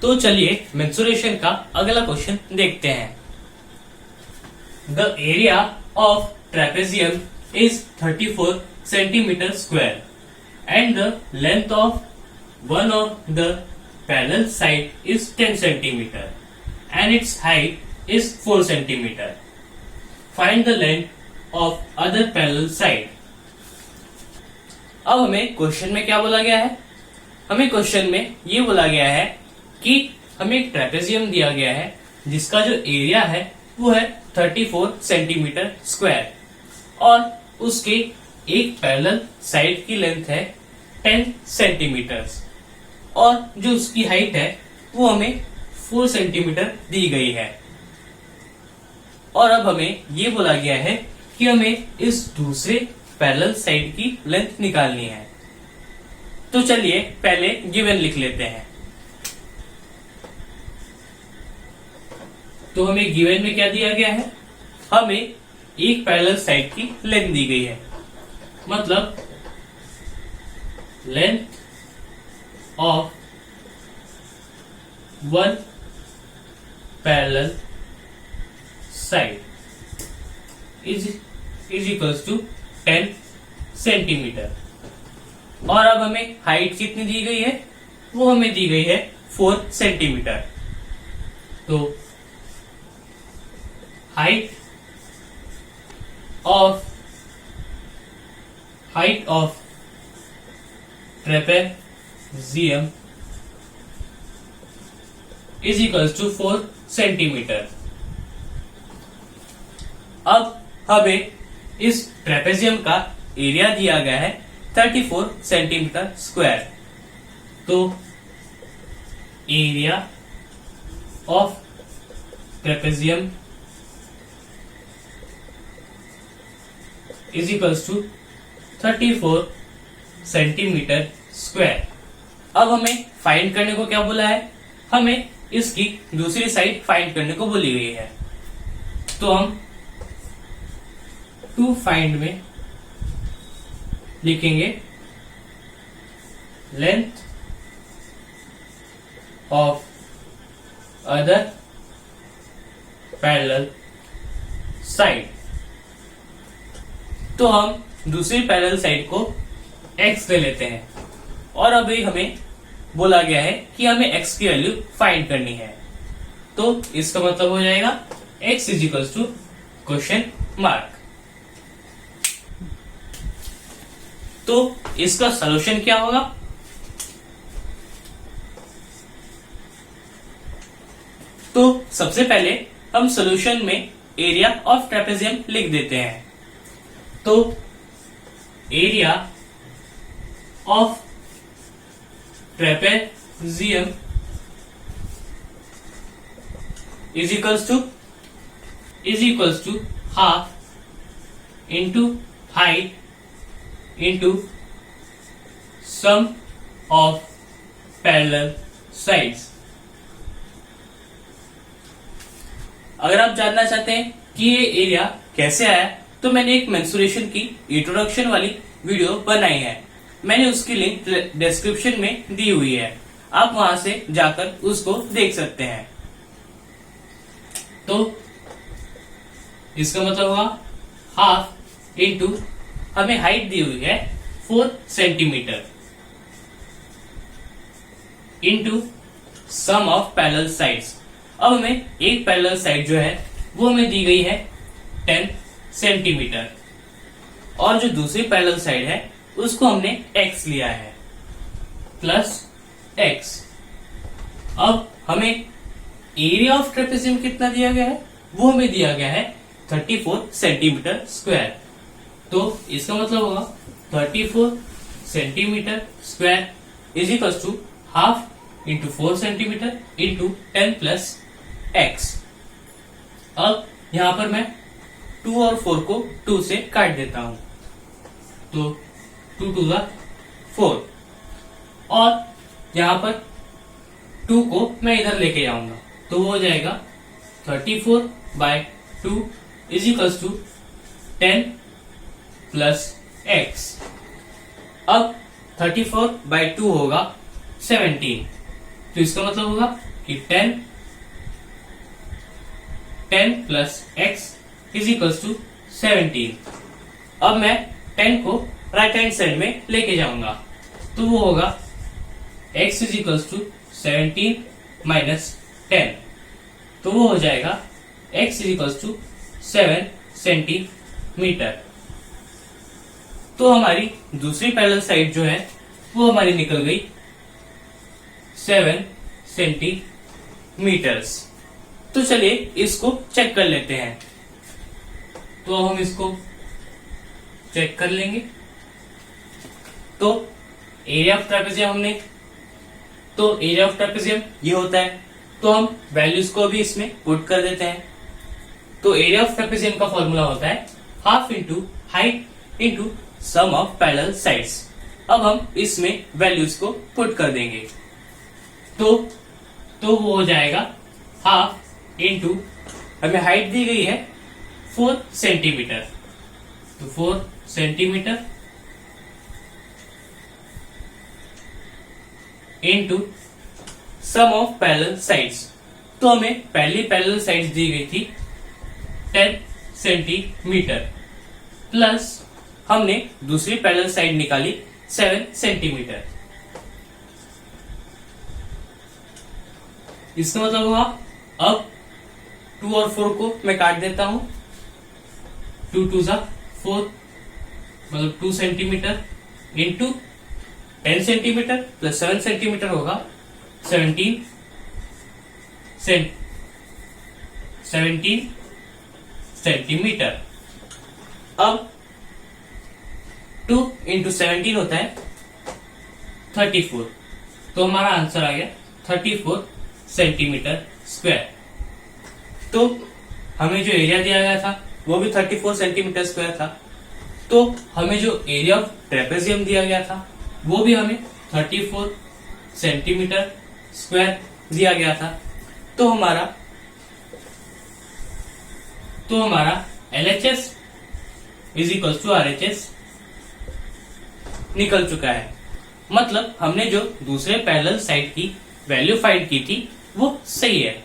तो चलिए मेंसुरेशन का अगला क्वेश्चन देखते हैं। The area of trapezium is 34 centimetre square and the length of one of the parallel side is 10 centimetre and it's height is 4 centimetre. Find the length of other parallel side. अब हमें question में क्या बोला गया है? हमें question में ये बोला गया है कि हमें एक ट्रेपेजियम दिया गया है जिसका जो एरिया है वो है 34 सेंटीमीटर स्क्वायर और उसके एक पैरेलल साइड की लेंथ है 10 सेंटीमीटर और जो उसकी हाइट है वो हमें 4 सेंटीमीटर दी गई है। और अब हमें ये बोला गया है कि हमें इस दूसरे पैरेलल साइड की लेंथ निकालनी है। तो चलिए पहले गिवन लिख लेते हैं। तो हमें गिवन में क्या दिया गया है? हमें एक पैरेलल साइड की लेंथ दी गई है, मतलब length of one parallel side is equals to 10 centimetre. और अब हमें हाइट कितनी दी गई है? वो हमें दी गई है 4 सेंटीमीटर। तो height of trapezium is equals to 4 centimetre. अब हमें इस ट्रेपेजियम का एरिया दिया गया है 34 सेंटीमीटर स्क्वायर। तो area of trapezium is equals to 34 centimetre square. अब हमें फाइंड करने को क्या बोला है? हमें इसकी दूसरी साइड फाइंड करने को बोली गई है। तो हम टू फाइंड में लिखेंगे length of other parallel side. तो हम दूसरी पैरेलल साइड को x ले लेते हैं और अभी हमें बोला गया है कि हमें x की वैल्यू फाइंड करनी है। तो इसका मतलब हो जाएगा x is equals to question mark. तो इसका सॉल्यूशन क्या होगा? तो सबसे पहले हम सॉल्यूशन में एरिया ऑफ ट्रेपेजियम लिख देते हैं। तो area of trapezium is equals to half into height into sum of parallel sides। अगर आप जानना चाहते हैं कि ये एरिया कैसे आया तो मैंने एक मेंसुरेशन की इंट्रोडक्शन वाली वीडियो बनाई है। मैंने उसकी लिंक डिस्क्रिप्शन में दी हुई है, आप वहां से जाकर उसको देख सकते हैं। तो इसका मतलब होगा हाफ इंटू हमें हाइट दी हुई है 4 centimetre into sum of parallel sides. अब हमें एक पैरेलल साइड जो है वो हमें दी गई है 10 सेंटीमीटर और जो दूसरी पैरेलल साइड है उसको हमने x लिया है प्लस x। अब हमें एरिया ऑफ ट्रेपेजियम कितना दिया गया है? वो हमें दिया गया है 34 सेंटीमीटर स्क्वायर। तो इसका मतलब होगा 34 centimetre square is equal to half into 4 centimetre into 10 plus x। अब यहां पर मैं 2 और 4 को 2 से काट देता हूं, तो 2 2 4 और यहां पर 2 को मैं इधर लेके जाऊंगा तो वो हो जाएगा 34/2 is equal to 10 plus x। अब 34/2 होगा 17, तो इसका मतलब होगा कि 10 plus x is equals to 17। अब मैं 10 को राइट हैंड साइड में लेके जाऊंगा, तो वो होगा x is equals to 17 minus 10, तो वो हो जाएगा x is equals to 7 centimetre. तो हमारी दूसरी पैरेलल साइड जो है वो हमारी निकल गई 7 सेंटीमीटर्स। तो चलिए इसको चेक कर लेते हैं। तो हम इसको चेक कर लेंगे। तो एरिया ऑफ ट्रेपेजियम ये होता है, तो हम वैल्यूज को भी इसमें पुट कर देते हैं। तो एरिया ऑफ ट्रेपेजियम का फॉर्मूला होता है half into height into sum of parallel sides. अब हम इसमें वैल्यूज को पुट कर देंगे, तो वो हो जाएगा हाफ इंटू, हमें हाइट दी गई है 4 सेंटीमीटर, तो 4 centimetre into sum of parallel sides. तो हमें पहली पैरेलल साइड्स दी गई थी 10 सेंटीमीटर, प्लस हमने दूसरी पैरेलल साइड निकाली 7 सेंटीमीटर। इसका मतलब हुआ, अब 2 और 4 को मैं काट देता हूं, 2 2 जा 4, मतलब 2 centimetre into 10 centimetre plus 7 centimetre होगा 17 सेंटीमीटर। अब 2 इंटू 17 होता है 34, तो हमारा आंसर आ गया 34 सेंटीमीटर स्क्वायर। तो हमें जो एरिया दिया गया था वो भी 34 सेंटीमीटर स्क्वायर था, तो हमें जो एरिया ऑफ ट्रेपेजियम दिया गया था वो भी हमें 34 सेंटीमीटर स्क्वायर दिया गया था। तो हमारा LHS is equal to RHS निकल चुका है। मतलब हमने जो दूसरे पैरेलल साइड की वैल्यू फाइंड की थी वो सही है।